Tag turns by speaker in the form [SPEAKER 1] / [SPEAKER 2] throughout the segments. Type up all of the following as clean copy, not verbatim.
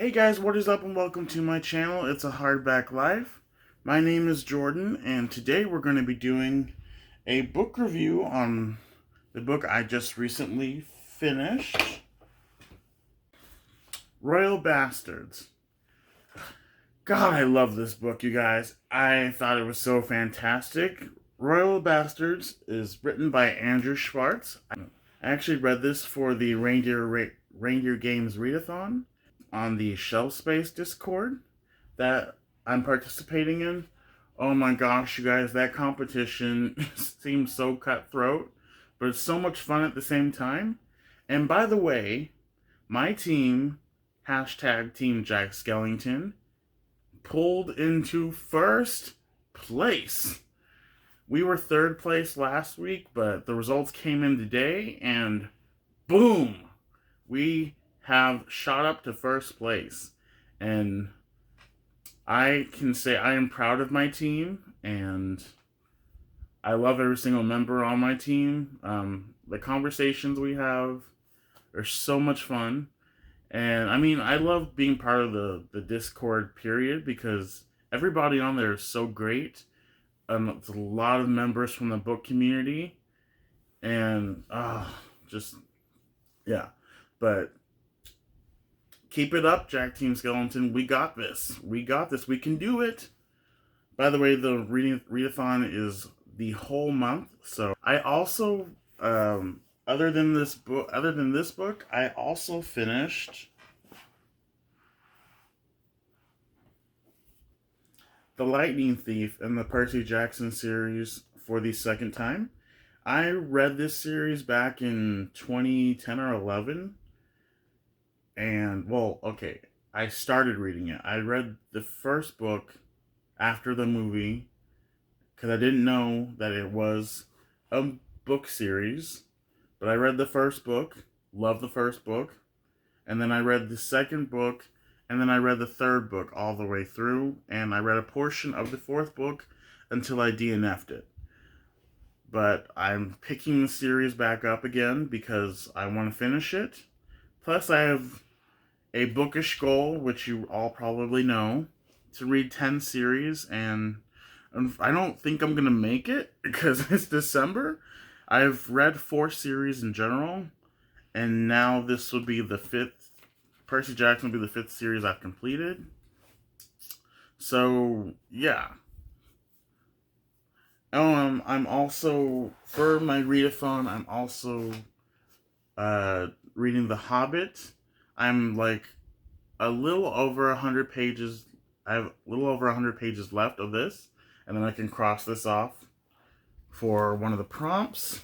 [SPEAKER 1] Hey guys, what is up and welcome to my channel. It's a Hardback Life. My name is Jordan and today we're going to be doing a book review on the book I just recently finished, Royal Bastards. God, I love this book, you guys. I thought it was so fantastic. Royal Bastards is written by Andrew Schwartz. I actually read this for the Reindeer Games Readathon on the Shelf Space Discord that I'm participating in. Oh my gosh, you guys, that competition seems so cutthroat, but it's so much fun at the same time. And by the way, my team, hashtag Team Jack Skellington, pulled into first place. We were third place last week, but the results came in today, and boom! We have shot up to first place. And I can say I am proud of my team, and I love every single member on my team. The conversations we have are so much fun. And I mean, I love being part of the Discord period because everybody on there is so great. It's a lot of members from the book community. And just, yeah. But keep it up, Jack Team Skeleton. We got this. We got this. We can do it. By the way, the readathon is the whole month. So I also, other than this book, I also finished The Lightning Thief and the Percy Jackson series for the second time. I read this series back in 2010 or 11. And, well, okay, I started reading it. I read the first book after the movie because I didn't know that it was a book series. But I read the first book, loved the first book, and then I read the second book, and then I read the third book all the way through, and I read a portion of the fourth book until I DNF'd it. But I'm picking the series back up again because I want to finish it. Plus, I have a bookish goal, which you all probably know, to read 10 series, and I don't think I'm going to make it because it's December. I've read 4 series in general, and now this would be the 5th. Percy Jackson will be the 5th series I've completed. So, yeah. I'm also, for my readathon, I'm also reading The Hobbit. I'm like a little over 100 pages. I have a little over 100 pages left of this, and then I can cross this off for one of the prompts.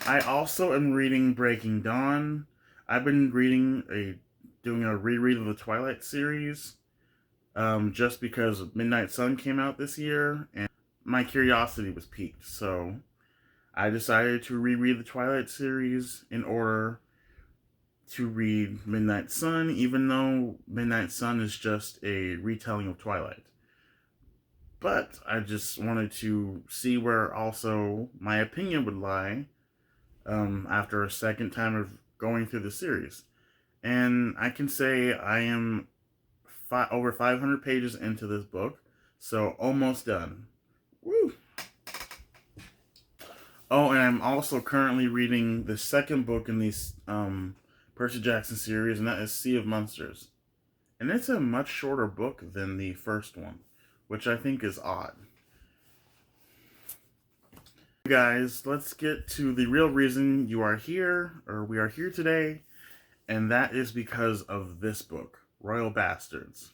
[SPEAKER 1] I also am reading Breaking Dawn. I've been doing a reread of the Twilight series, just because Midnight Sun came out this year, and my curiosity was piqued. So I decided to reread the Twilight series in order to read Midnight Sun, even though Midnight Sun is just a retelling of Twilight. But I just wanted to see where also my opinion would lie after a second time of going through the series. And I can say I am over 500 pages into this book, so almost done. Woo! Oh, and I'm also currently reading the second book in this Percy Jackson series, and that is Sea of Monsters. And it's a much shorter book than the first one, which I think is odd. Guys, let's get to the real reason you are here, or we are here today, and that is because of this book, Royal Bastards.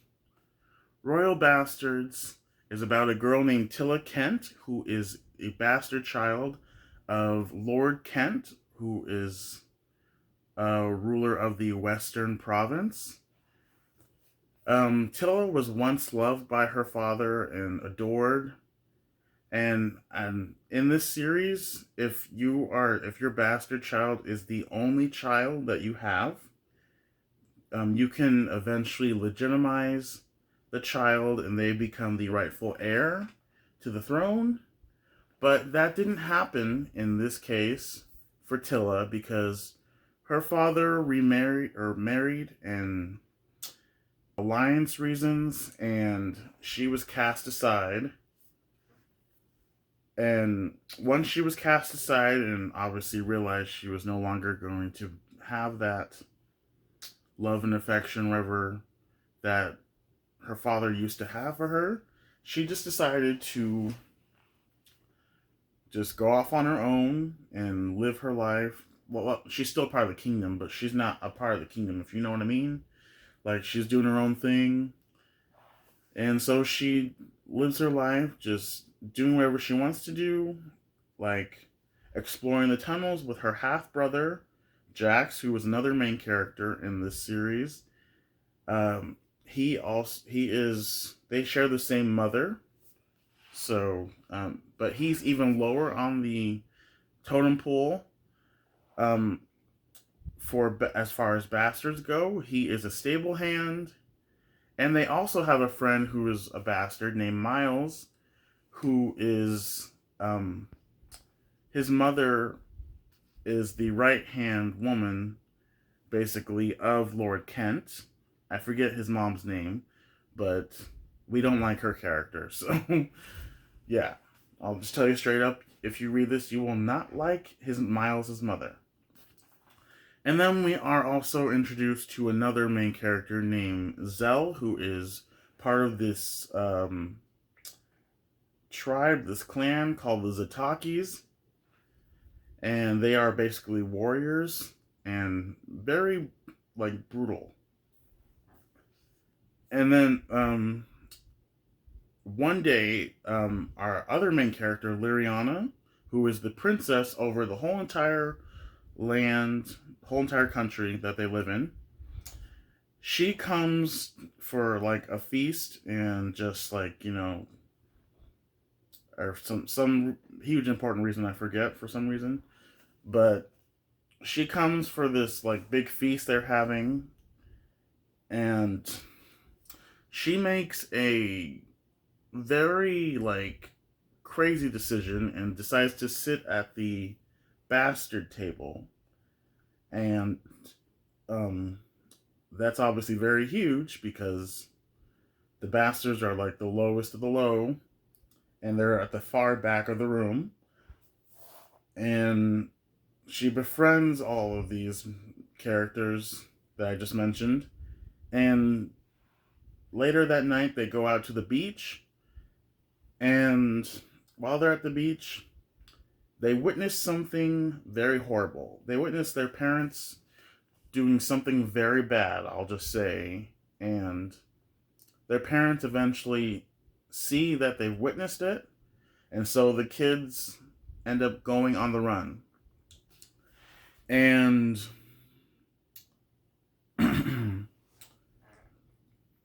[SPEAKER 1] Royal Bastards is about a girl named Tilla Kent, who is a bastard child of Lord Kent, who is a ruler of the Western Province. Tilla was once loved by her father and adored. And in this series, if your bastard child is the only child that you have, you can eventually legitimize the child and they become the rightful heir to the throne. But that didn't happen in this case for Tilla because her father married, and alliance reasons, and she was cast aside. And once she was cast aside and obviously realized she was no longer going to have that love and affection, whatever, that her father used to have for her, she just decided to just go off on her own and live her life. Well, she's still part of the kingdom, but she's not a part of the kingdom, if you know what I mean. Like, she's doing her own thing. And so she lives her life just doing whatever she wants to do, like exploring the tunnels with her half brother, Jax, who was another main character in this series. He is they share the same mother, so but he's even lower on the totem pole. Um, for as far as bastards go, he is a stable hand, and they also have a friend who is a bastard named Miles, who is his mother is the right hand woman, basically, of Lord Kent. I forget his mom's name, but we don't like her character. So, yeah, I'll just tell you straight up: if you read this, you will not like his Miles's mother. And then we are also introduced to another main character named Zell, who is part of this tribe, this clan called the Zatakis, and they are basically warriors and very like brutal. And then one day, our other main character, Liriana, who is the princess over the whole entire land, whole entire country that they live in, she comes for like a feast and just like, or some huge important reason I forget for some reason, but she comes for this like big feast they're having, and she makes a very like crazy decision and decides to sit at the bastard table, and um that's obviously very huge because the bastards are like the lowest of the low, and they're at the far back of the room, and she befriends all of these characters that I just mentioned, and later that night they go out to the beach, and while they're at the beach they witness something very horrible. They witness their parents doing something very bad, I'll just say, and their parents eventually see that they've witnessed it, and so the kids end up going on the run. And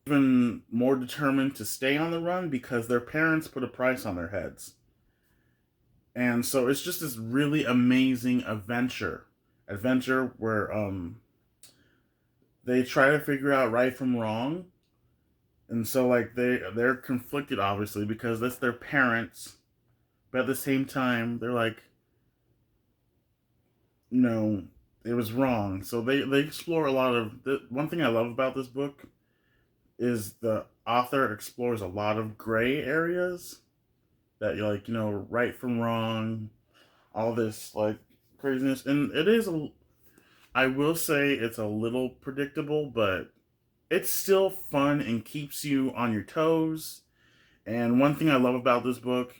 [SPEAKER 1] even more determined to stay on the run because their parents put a price on their heads. And so it's just this really amazing adventure where they try to figure out right from wrong. And so like they're conflicted obviously because that's their parents, but at the same time they're like, no, it was wrong. So they explore a lot of one thing I love about this book is the author explores a lot of gray areas that you like, right from wrong, all this like craziness, and it is I will say it's a little predictable, but it's still fun and keeps you on your toes. And one thing I love about this book,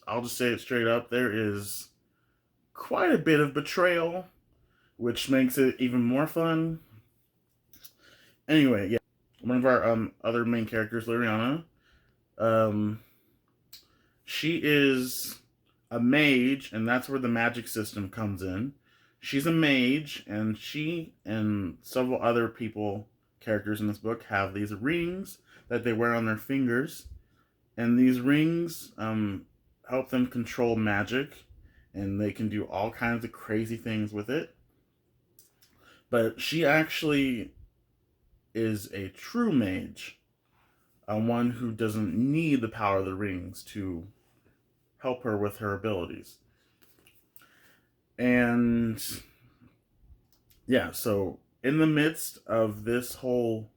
[SPEAKER 1] I'll just say it straight up, there is quite a bit of betrayal, which makes it even more fun. Anyway, yeah, one of our other main characters, Liriana, um, she is a mage, and that's where the magic system comes in. She's a mage, and she and several other characters in this book, have these rings that they wear on their fingers, and these rings help them control magic, and they can do all kinds of crazy things with it. But she actually is a true mage, one who doesn't need the power of the rings to help her with her abilities. And yeah, so in the midst of this whole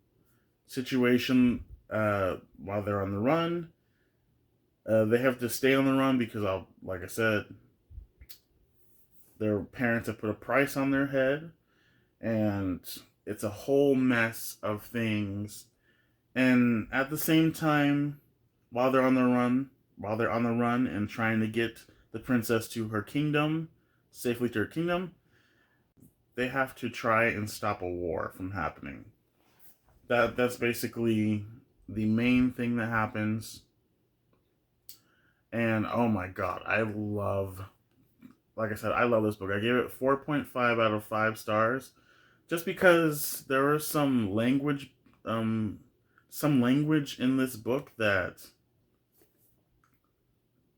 [SPEAKER 1] situation while they're on the run. They have to stay on the run because, like I said, their parents have put a price on their head, and it's a whole mess of things. And at the same time, while they're on the run, and trying to get the princess to her kingdom, safely to her kingdom, they have to try and stop a war from happening. That's basically the main thing that happens. And oh my god, like I said, I love this book. I gave it 4.5 out of 5 stars just because there was some language in this book that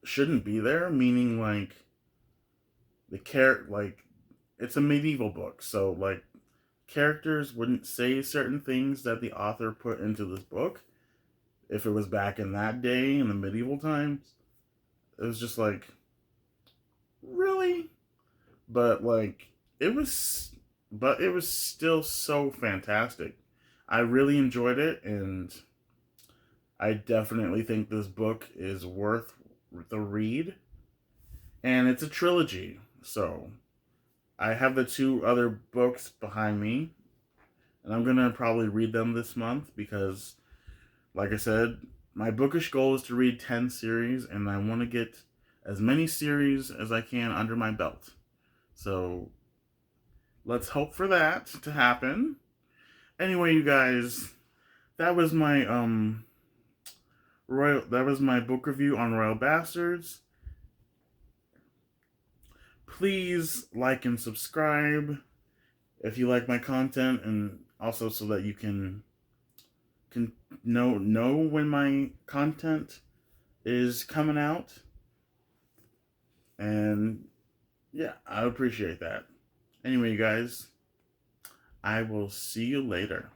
[SPEAKER 1] shouldn't be there, meaning like it's a medieval book, so like characters wouldn't say certain things that the author put into this book if it was back in that day in the medieval times. It was just like, really? But like it was still so fantastic. I really enjoyed it, and I definitely think this book is worth the read. And it's a trilogy, so I have the 2 other books behind me, and I'm gonna probably read them this month because, like I said, my bookish goal is to read 10 series, and I want to get as many series as I can under my belt. So let's hope for that to happen. Anyway, you guys, that was my book review on Royal Bastards. Please like and subscribe if you like my content, and also so that you can know when my content is coming out. And yeah, I appreciate that. Anyway, you guys, I will see you later.